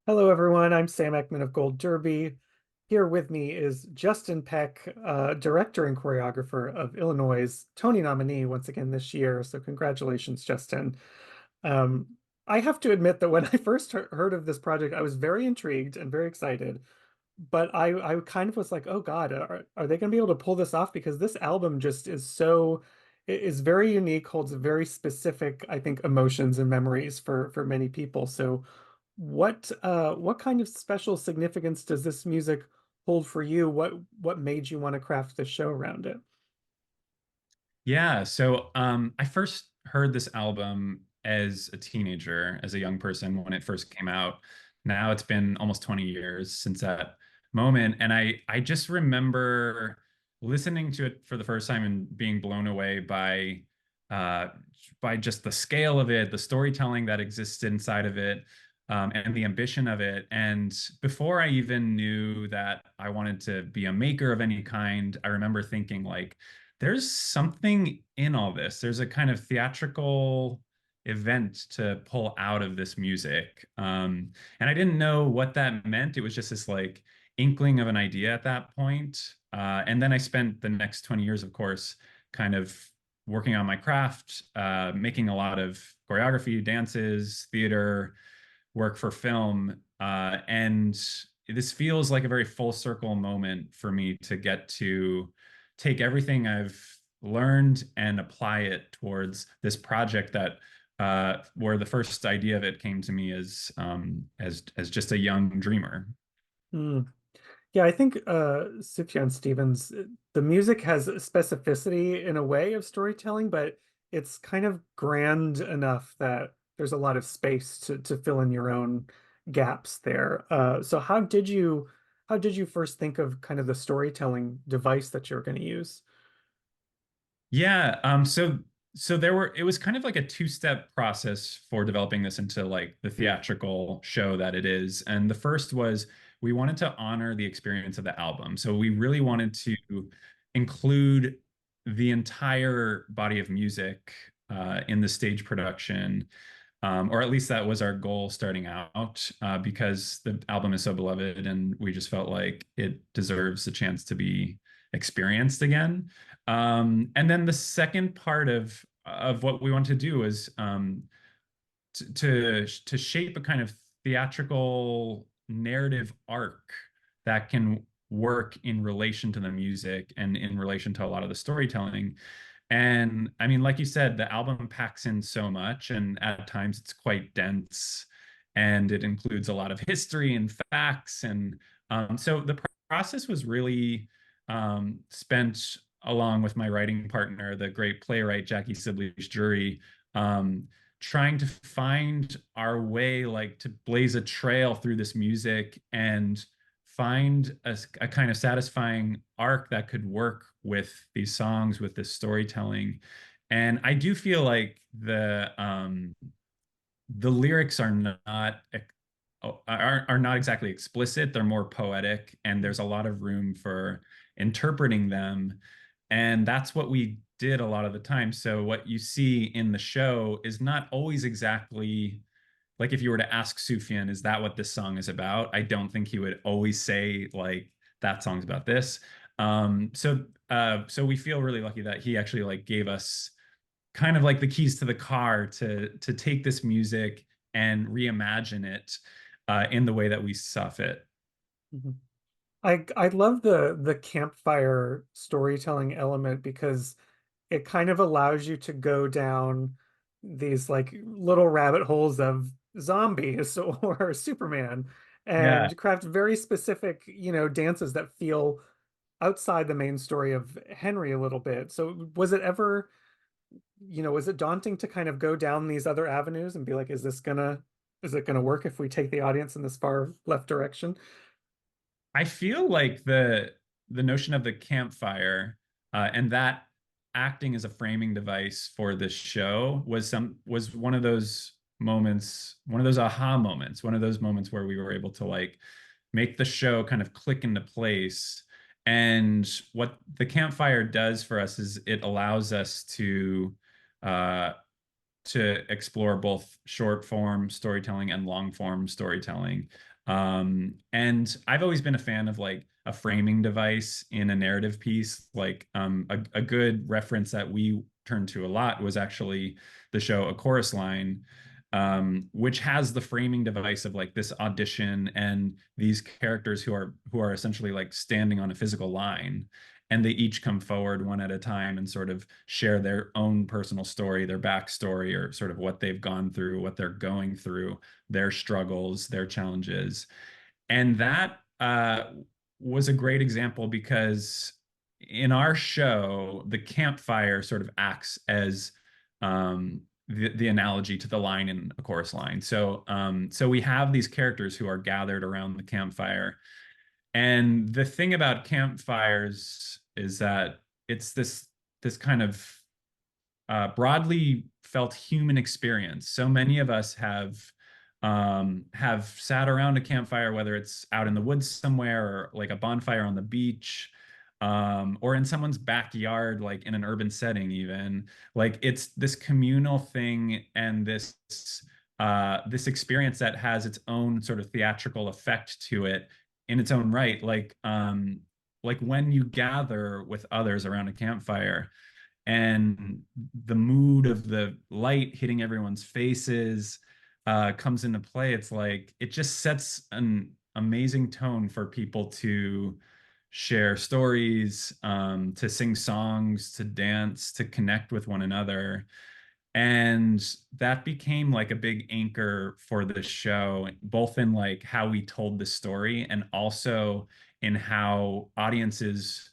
Hello, everyone. I'm Sam Eckmann of Gold Derby. Here with me is Justin Peck, director and choreographer of Illinois, Tony nominee once again this year. So congratulations, Justin. Um, I have to admit that when I first heard of this project, I was very intrigued and very excited. But I kind of was like, oh God, are they going to be able to pull this off? Because this album just is so, it is very unique, holds very specific, I think, emotions and memories for many people. So what kind of special significance does this music hold for you? What made you want to craft the show around it? Yeah, so I first heard this album as a teenager, as a young person when it first came out. Now it's been almost 20 years since that moment, and I just remember listening to it for the first time and being blown away uh by just the scale of it, the storytelling that exists inside of it, and the ambition of it. And before I even knew that I wanted to be a maker of any kind, I remember thinking like there's something in all this. There's a kind of theatrical event to pull out of this music. And I didn't know what that meant. It was just this like inkling of an idea at that point. And then I spent the next 20 years, of course, kind of working on my craft, making a lot of choreography, dances, theater, work for film. And this feels like a very full circle moment for me to get to take everything I've learned and apply it towards this project that where the first idea of it came to me as just a young dreamer. Hmm. Yeah, I think Sufjan Stevens, the music has specificity in a way of storytelling, but it's kind of grand enough that there's a lot of space to fill in your own gaps there. So how did you first think of kind of the storytelling device that you're going to use? Yeah, so there were it was kind of like a two-step process for developing this into like the theatrical show that it is. And the first was we wanted to honor the experience of the album. So we really wanted to include the entire body of music in the stage production. Or at least that was our goal starting out, because the album is so beloved and we just felt like it deserves a chance to be experienced again. And then the second part of what we want to do is to shape a kind of theatrical narrative arc that can work in relation to the music and in relation to a lot of the storytelling. And I mean, like you said, the album packs in so much, and at times it's quite dense, and it includes a lot of history and facts. And so the process was really spent along with my writing partner, the great playwright Jackie Sibley's Jury, um, trying to find our way, like to blaze a trail through this music and find a kind of satisfying arc that could work with these songs, with this storytelling. And I do feel like the lyrics are not exactly explicit. They're more poetic, and there's a lot of room for interpreting them. And that's what we did a lot of the time. So what you see in the show is not always exactly like if you were to ask Sufjan, is that what this song is about? I don't think he would always say like that song's about this. So we feel really lucky that he actually like gave us kind of like the keys to the car to take this music and reimagine it in the way that we saw fit. Mhm. I love the campfire storytelling element because it kind of allows you to go down these like little rabbit holes of zombies or Superman Yeah. and craft very specific, dances that feel outside the main story of Henry a little bit. So was it ever, was it daunting to kind of go down these other avenues and be like, is it gonna work if we take the audience in this far left direction? I feel like the notion of the campfire and that acting as a framing device for this show was one of those moments, one of those aha moments, one of those moments where we were able to like make the show kind of click into place. And what the campfire does for us is it allows us uh, to explore both short form storytelling and long form storytelling. And I've always been a fan of like a framing device in a narrative piece. Like a good reference that we turned to a lot was actually the show A Chorus Line, which has the framing device of like this audition and these characters who are essentially like standing on a physical line, and they each come forward one at a time and sort of share their own personal story, their backstory, or sort of what they've gone through, what they're going through, their struggles, their challenges. And that was a great example because in our show, the campfire sort of acts as the analogy to the line in A Chorus Line. So we have these characters who are gathered around the campfire, and the thing about campfires is that it's this kind of broadly felt human experience. So many of us have sat around a campfire, whether it's out in the woods somewhere or like a bonfire on the beach, or in someone's backyard, like in an urban setting, even. Like it's this communal thing and this experience that has its own sort of theatrical effect to it in its own right. Like when you gather with others around a campfire and the mood of the light hitting everyone's faces comes into play, it's like it just sets an amazing tone for people to share stories, to sing songs, to dance, to connect with one another. And that became like a big anchor for the show, both in like how we told the story and also in how audiences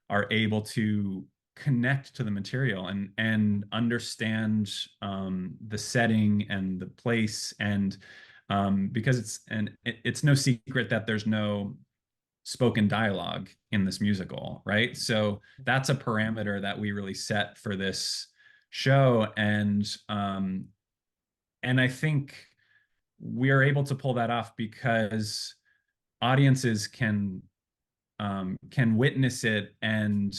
are able to connect to the material and understand the setting and the place. And because it's no secret that there's no spoken dialogue in this musical, right? So that's a parameter that we really set for this show. And I think we are able to pull that off because audiences can witness it and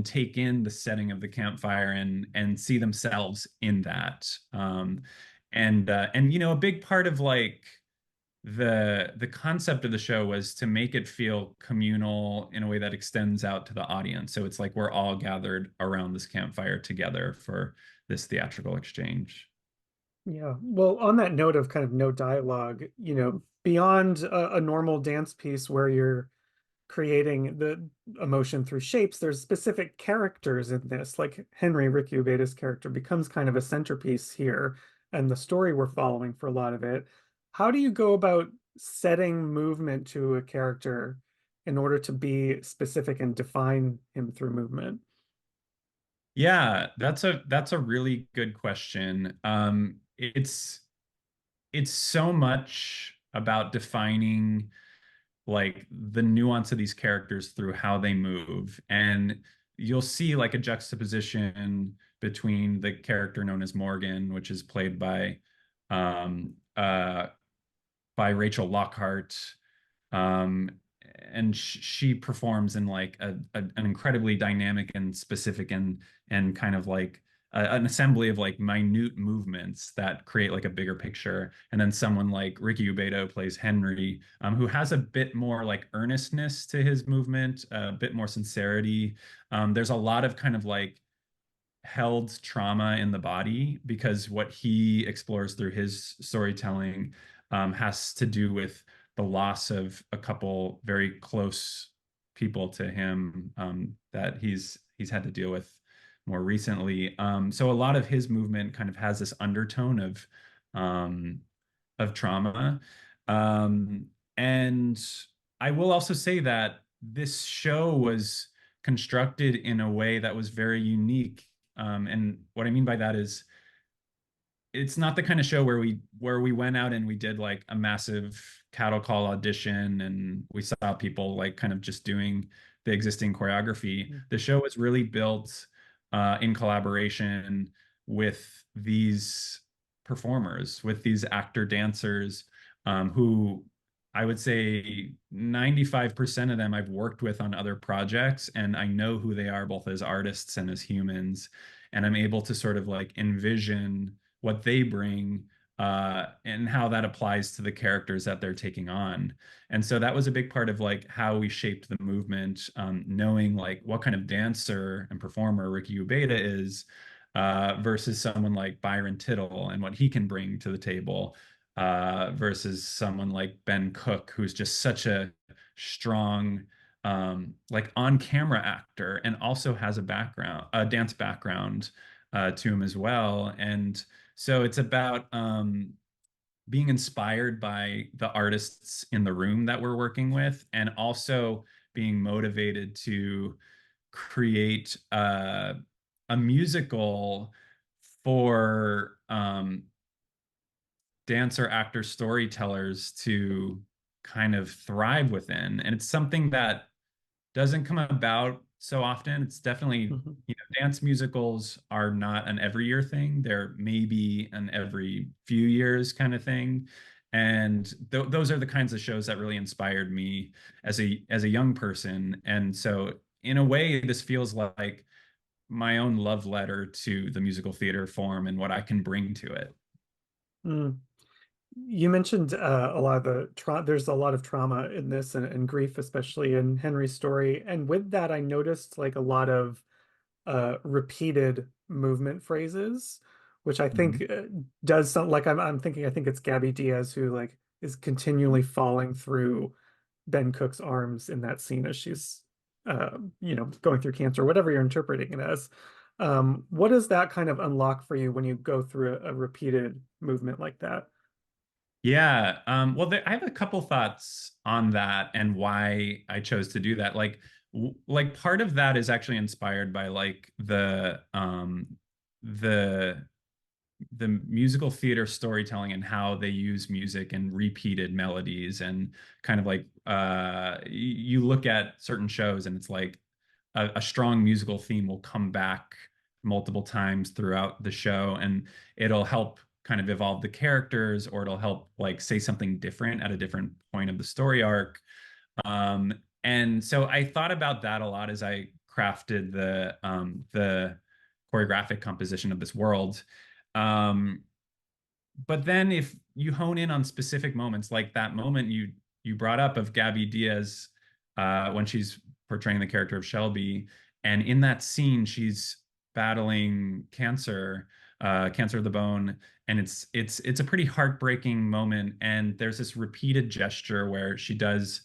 take in the setting of the campfire and see themselves in that. And you know, a big part of like the concept of the show was to make it feel communal in a way that extends out to the audience. So it's like we're all gathered around this campfire together for this theatrical exchange. Yeah. Well, on that note of kind of no dialogue, beyond a normal dance piece where you're creating the emotion through shapes, there's specific characters in this. Like Henry, Ricky Ubeda's character, becomes kind of a centerpiece here, and the story we're following for a lot of it. How do you go about setting movement to a character in order to be specific and define him through movement? Yeah, that's a really good question. It's so much about defining like the nuance of these characters through how they move. And you'll see like a juxtaposition between the character known as Morgan, which is played um, uh, by Rachel Lockhart. Um, and she performs in like an incredibly dynamic and specific and kind of like an assembly of like minute movements that create like a bigger picture. And then someone like Ricky Ubeda plays Henry, who has a bit more like earnestness to his movement, a bit more sincerity. There's a lot of kind of like held trauma in the body because what he explores through his storytelling has to do with the loss of a couple very close people to him that he's had to deal with more recently. So a lot of his movement kind of has this undertone um, of trauma. Um, and I will also say that this show was constructed in a way that was very unique. And what I mean by that is it's not the kind of show where we went out and we did like a massive cattle call audition and we saw people like kind of just doing the existing choreography. The show was really built in collaboration with these performers, with these actor dancers, who I would say 95% of them I've worked with on other projects, and I know who they are both as artists and as humans. And I'm able to sort of like envision what they bring and how that applies to the characters that they're taking on. And so that was a big part of like how we shaped the movement, knowing like what kind of dancer and performer Ricky Ubeda is, versus someone like Byron Tittle and what he can bring to the table, versus someone like Ben Cook, who's just such a strong, like on camera actor and also has a dance background to him as well. And so it's about being inspired by the artists in the room that we're working with, and also being motivated to create a musical for dancer, actor, storytellers to kind of thrive within. And it's something that doesn't come about so often. It's definitely, Mhm. dance musicals are not an every year thing. They're maybe an every few years kind of thing. And those are the kinds of shows that really inspired me as a young person. And so in a way, this feels like my own love letter to the musical theater form and what I can bring to it. Mm. You mentioned a lot of the trauma. There's a lot of trauma in this and grief, especially in Henry's story. And with that, I noticed like a lot of repeated movement phrases, which I think Mhm. does something like I'm thinking. I think it's Gabby Diaz who like is continually falling through Ben Cook's arms in that scene as she's going through cancer, whatever you're interpreting it as. What does that kind of unlock for you when you go through a repeated movement like that? Yeah. Well, I have a couple thoughts on that and why I chose to do that. Like part of that is actually inspired by like the the musical theater storytelling and how they use music and repeated melodies and kind of like you look at certain shows and it's like a strong musical theme will come back multiple times throughout the show, and it'll help kind of evolve the characters, or it'll help like say something different at a different point of the story arc. And so I thought about that a lot as I crafted the choreographic composition of this world. Um, but then if you hone in on specific moments, like that moment you brought up of Gabby Diaz, when she's portraying the character of Shelby, and in that scene she's battling cancer, cancer of the bone, and it's a pretty heartbreaking moment. And there's this repeated gesture where she does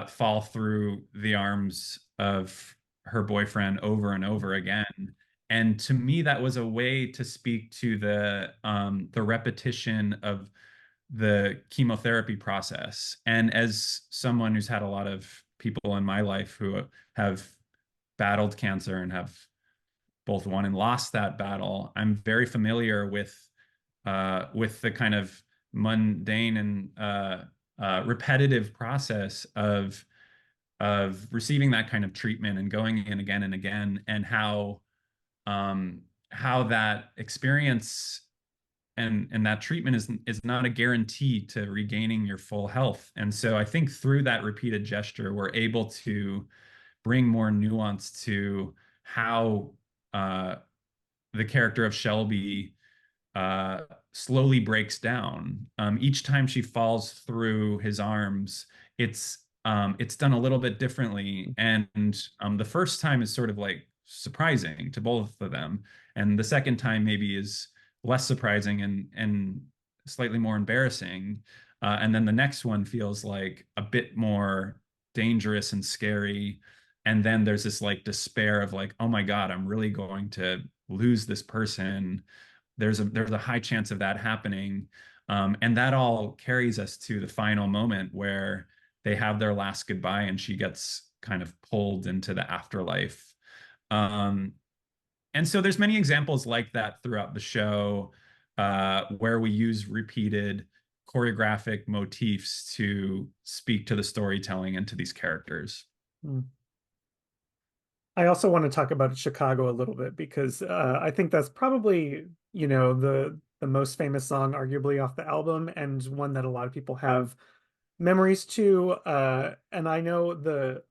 fall through the arms of her boyfriend over and over again. And to me, that was a way to speak to the repetition of the chemotherapy process. And as someone who's had a lot of people in my life who have battled cancer and have both won and lost that battle, I'm very familiar with the kind of mundane and repetitive process of receiving that kind of treatment and going in again and again, and how that experience and that treatment is not a guarantee to regaining your full health. And so I think through that repeated gesture, we're able to bring more nuance to how the character of Shelby uh, slowly breaks down. Each time she falls through his arms, it's done a little bit differently, and the first time is sort of like surprising to both of them, and the second time maybe is less surprising and slightly more embarrassing, and then the next one feels like a bit more dangerous and scary. And then there's this like despair of like, oh my God, I'm really going to lose this person. There's a high chance of that happening, and that all carries us to the final moment where they have their last goodbye and she gets kind of pulled into the afterlife. um, and so there's many examples like that throughout the show, where we use repeated choreographic motifs to speak to the storytelling and to these characters. Mm. I also want to talk about Chicago a little bit because I think that's probably, the most famous song arguably off the album and one that a lot of people have memories to. And I know the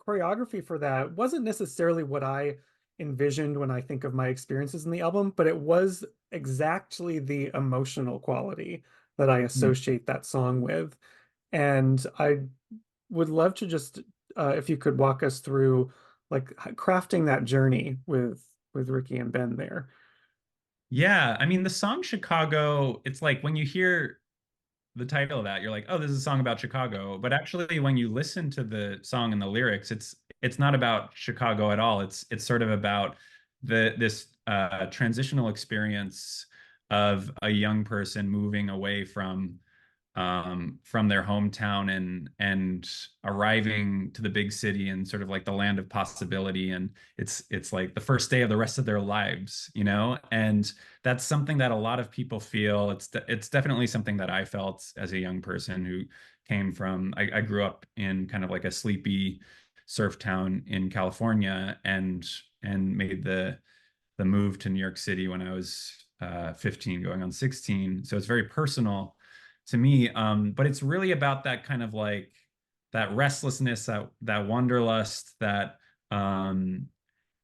choreography for that wasn't necessarily what I envisioned when I think of my experiences in the album, but it was exactly the emotional quality that I Mm. associate that song with. And I would love to just if you could walk us through like crafting that journey with Ricky and Ben there. Yeah, I mean the song Chicago, it's like when you hear the title of that, you're like, oh, this is a song about Chicago. But actually, when you listen to the song and the lyrics, it's not about Chicago at all. It's sort of about this transitional experience of a young person moving away from their hometown and arriving to the big city and sort of like the land of possibility. And it's like the first day of the rest of their lives, you know? And that's something that a lot of people feel. It's definitely something that I felt as a young person who came from, I grew up in kind of like a sleepy surf town in California and made the move to New York City when I was 15 going on 16. So it's very personal to me. But it's really about that kind of like that restlessness, that wanderlust, um,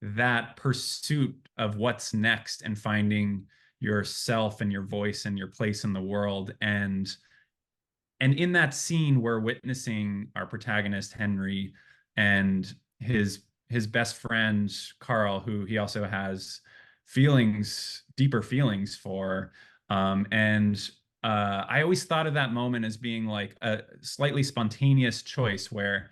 that pursuit of what's next and finding yourself and your voice and your place in the world. And in that scene, we're witnessing our protagonist Henry and his best friend Carl, who he also has deeper feelings for. And I always thought of that moment as being like a slightly spontaneous choice where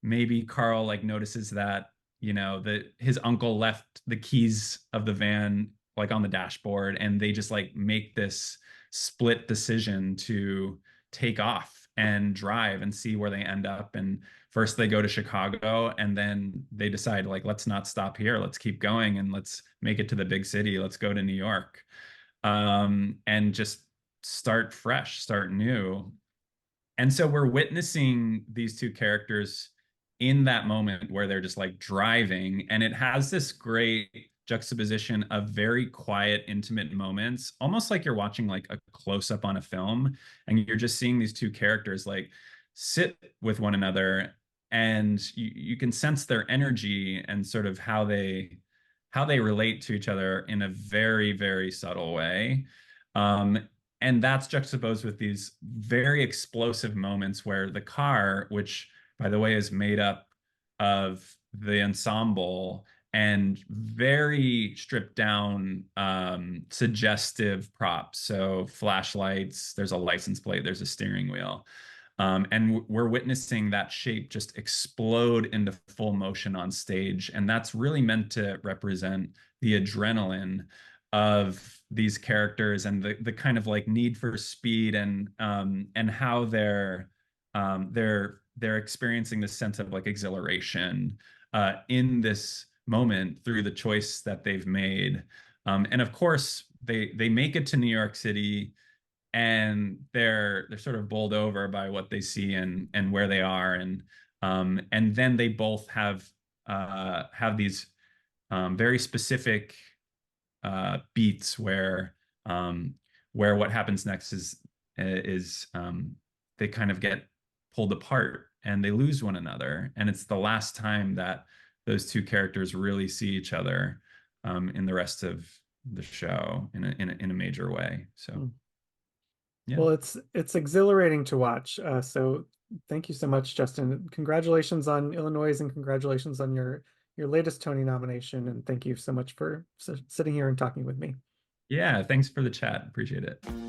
maybe Carl like notices that, you know, that his uncle left the keys of the van like on the dashboard, and they just like make this split decision to take off and drive and see where they end up. And first they go to Chicago, and then they decide like, let's not stop here, let's keep going and let's make it to the big city, let's go to New York, and just start fresh, start new. And so we're witnessing these two characters in that moment where they're just like driving, and it has this great juxtaposition of very quiet, intimate moments, almost like you're watching like a close up on a film, and you're just seeing these two characters like sit with one another, and you can sense their energy and sort of how they relate to each other in a very, very subtle way. Um, and that's juxtaposed with these very explosive moments where the car, which by the way is made up of the ensemble and very stripped down, suggestive props, so flashlights, there's a license plate, there's a steering wheel, and we're witnessing that shape just explode into full motion on stage. And that's really meant to represent the adrenaline of these characters and the kind of like need for speed, and how they're experiencing this sense of like exhilaration in this moment through the choice that they've made. And of course, they make it to New York City, and they're sort of bowled over by what they see and where they are, and then they both have these very specific beats um, where what happens next is they kind of get pulled apart and they lose one another, and it's the last time that those two characters really see each other in the rest of the show in a major way. So Hmm. yeah. Well, it's exhilarating to watch. So thank you so much, Justin. Congratulations on Illinois and congratulations on your latest Tony nomination. And thank you so much for sitting here and talking with me. Yeah, thanks for the chat. Appreciate it.